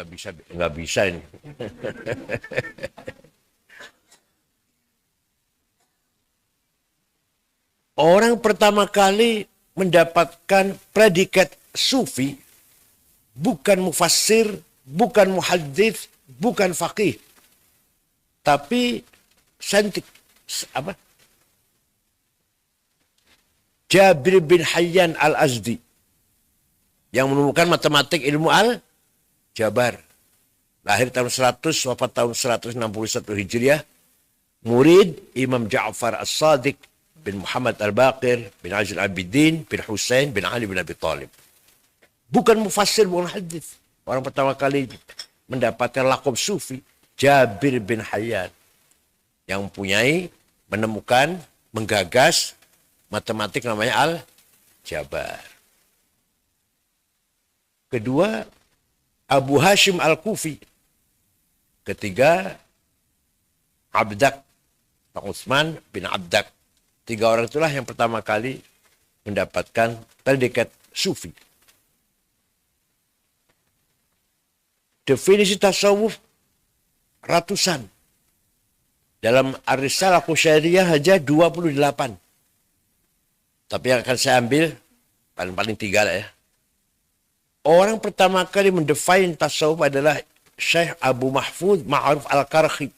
nggak bisa ini. Orang pertama kali mendapatkan predikat sufi bukan mufassir, bukan muhaddits, bukan faqih, tapi saintik apa? Jabir bin Hayyan al-Azdi yang menemukan matematik ilmu al-Jabar. Lahir tahun 100, wafat tahun 161 Hijriah. Murid Imam Ja'far As-Sadiq bin Muhammad Al-Baqir bin Ajil Abidin bin Husain bin Ali bin Abi Talib. Bukan mufassir, bukan hadis. Orang pertama kali mendapatkan lakob sufi, Jabir bin Hayyan. Yang menemukan, menggagas matematik namanya Al-Jabar. Kedua, Abu Hashim Al-Kufi. Ketiga, Abdak, Pak Utsman bin Abdak. Tiga orang itulah yang pertama kali mendapatkan predikat sufi. Definisi tasawuf ratusan. Dalam Ar-Risalah Qusyariyah hanya 28. Tapi yang akan saya ambil, paling-paling 3 lah ya. Orang pertama kali mendefine tasawuf adalah Syekh Abu Mahfuz Ma'ruf Al-Karhi.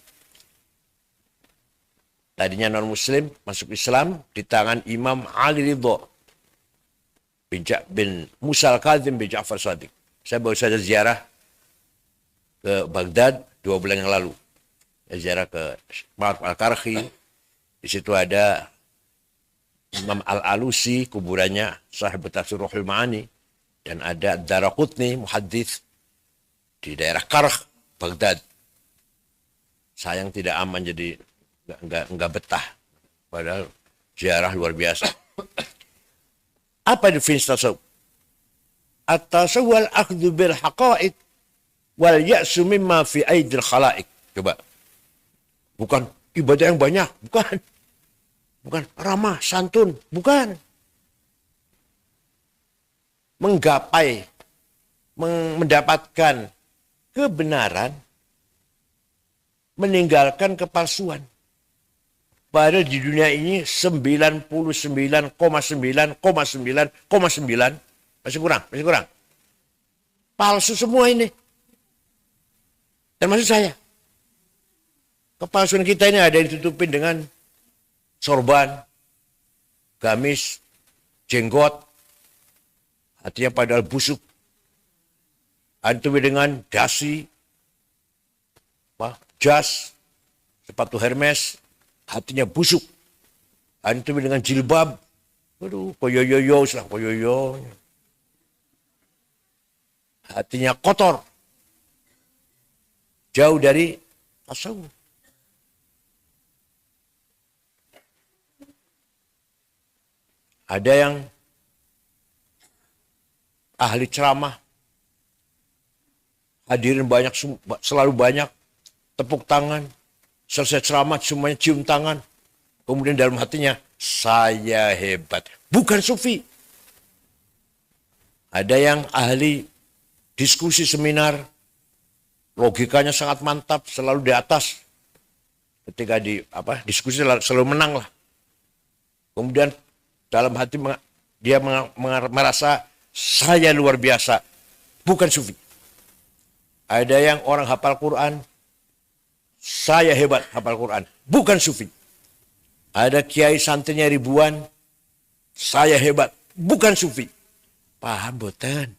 Tadinya non-muslim, masuk Islam di tangan Imam Ali Ridha bin Musa Al-Kazim bin Ja'far Sadiq. Saya baru saja ziarah ke Baghdad 2 bulan yang lalu. Ziarah ke Ma'ruf Al-Karhi. Di situ ada Imam Al-Alusi, kuburannya, sahib tafsir Ruhul Ma'ani. Dan ada Daraqutni, muhaddits di daerah Karh, Baghdad. Sayang tidak aman, jadi enggak betah. Padahal ziarah luar biasa. Apa definisi tasawuf? At-tasawwuf wal akhdhu bil haqa'iq wal ya'su mimma fi aidil khala'iq. Coba. Bukan ibadah yang banyak, bukan. Bukan ramah, santun, bukan. Menggapai, mendapatkan kebenaran, meninggalkan kepalsuan. Padahal di dunia ini 99,9,9,9 masih kurang. Palsu semua ini. Termasuk saya. Kepalsuan kita ini ada yang ditutupin dengan sorban, gamis, jenggot, hatinya padahal busuk. Ada dengan dasi, jas, sepatu Hermes, hatinya busuk. Ada dengan jilbab, aduh, koyoyoyo, hatinya kotor, jauh dari tasawuf. Ada yang ahli ceramah, hadirin banyak, selalu banyak, tepuk tangan, selesai ceramah semuanya cium tangan, kemudian dalam hatinya, saya hebat. Bukan sufi. Ada yang ahli diskusi seminar, logikanya sangat mantap, selalu di atas. Ketika diskusi selalu menang lah. Kemudian dalam hati dia merasa saya luar biasa. Bukan sufi. Ada yang orang hafal Quran, saya hebat hafal Quran. Bukan sufi. Ada kiai santrinya ribuan, saya hebat. Bukan sufi. Paham boten?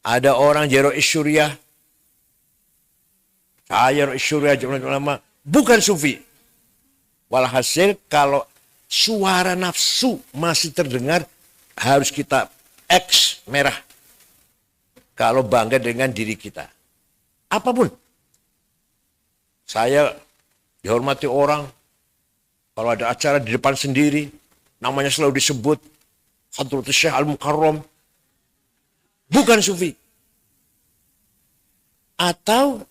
Ada orang jero isyuriyah, saya jero isyuriyah, bukan sufi. Walhasil kalau suara nafsu masih terdengar, harus kita X merah. Kalau bangga dengan diri kita. Apapun. Saya dihormati orang. Kalau ada acara di depan sendiri, namanya selalu disebut Hadratus Syekh Al-Mukarram. Bukan sufi. Atau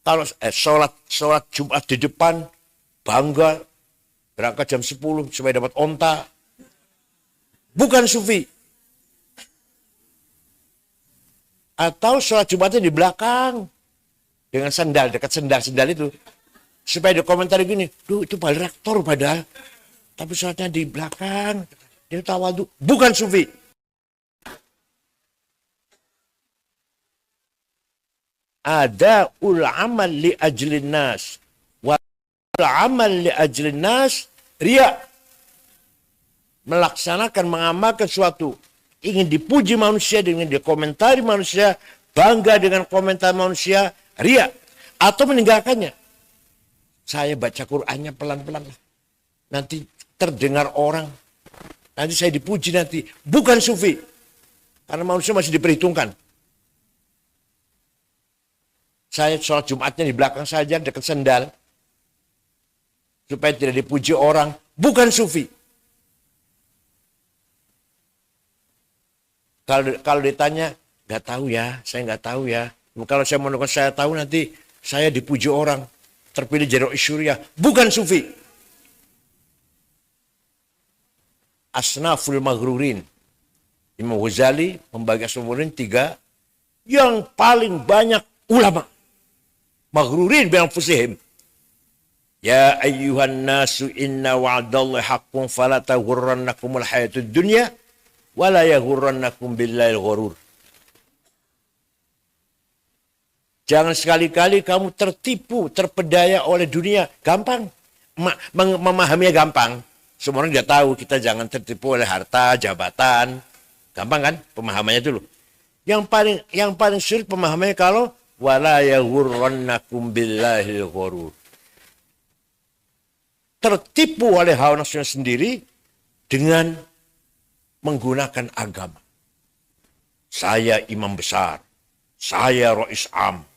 kalau sholat Jumat di depan, bangga, berangkat jam 10 supaya dapat onta. Bukan sufi. Atau sholat Jumatnya di belakang. Dengan sandal, dekat sandal-sandal itu. Supaya dia komentar gini, duh itu paling rektor padahal. Tapi sholatnya di belakang. Dia tawadu. Bukan sufi. Ada ul-amal li ajlin nas. Wa ul-amal li ajlin nas. Riya. Melaksanakan, mengamalkan suatu. Ingin dipuji manusia, ingin dikomentari manusia. Bangga dengan komentar manusia. Riya. Atau meninggalkannya. Saya baca Qur'annya pelan-pelan. Nanti terdengar orang. Nanti saya dipuji nanti. Bukan sufi. Karena manusia masih diperhitungkan. Saya sholat Jumatnya di belakang saja, dekat sendal. Supaya tidak dipuji orang. Bukan sufi. Kalau ditanya, nggak tahu ya, saya nggak tahu ya. Kalau saya menurut saya tahu nanti saya dipuji orang. Terpilih jadi Rois Syuriah. Bukan sufi. Asnaful maghrurin. Imam Ghazali membagi asnaful maghrurin 3. Yang paling banyak ulama. Maghrurin bi anfusihim. Ya ayyuhan nasu inna wa'dallahi haqqun fala taghurrannakumul hayatud dunya wala yaghurrannakum billahil ghurur. Jangan sekali-kali kamu tertipu, terpedaya oleh dunia. Gampang. Memahaminya gampang. Semua orang dia tahu kita jangan tertipu oleh harta, jabatan. Gampang kan pemahamannya dulu. Yang paling sulit pemahamannya kalau wala yaghurrannakum billahil ghurur. Tertipu oleh hawa nafsunya sendiri dengan menggunakan agama. Saya imam besar. Saya Rois Am.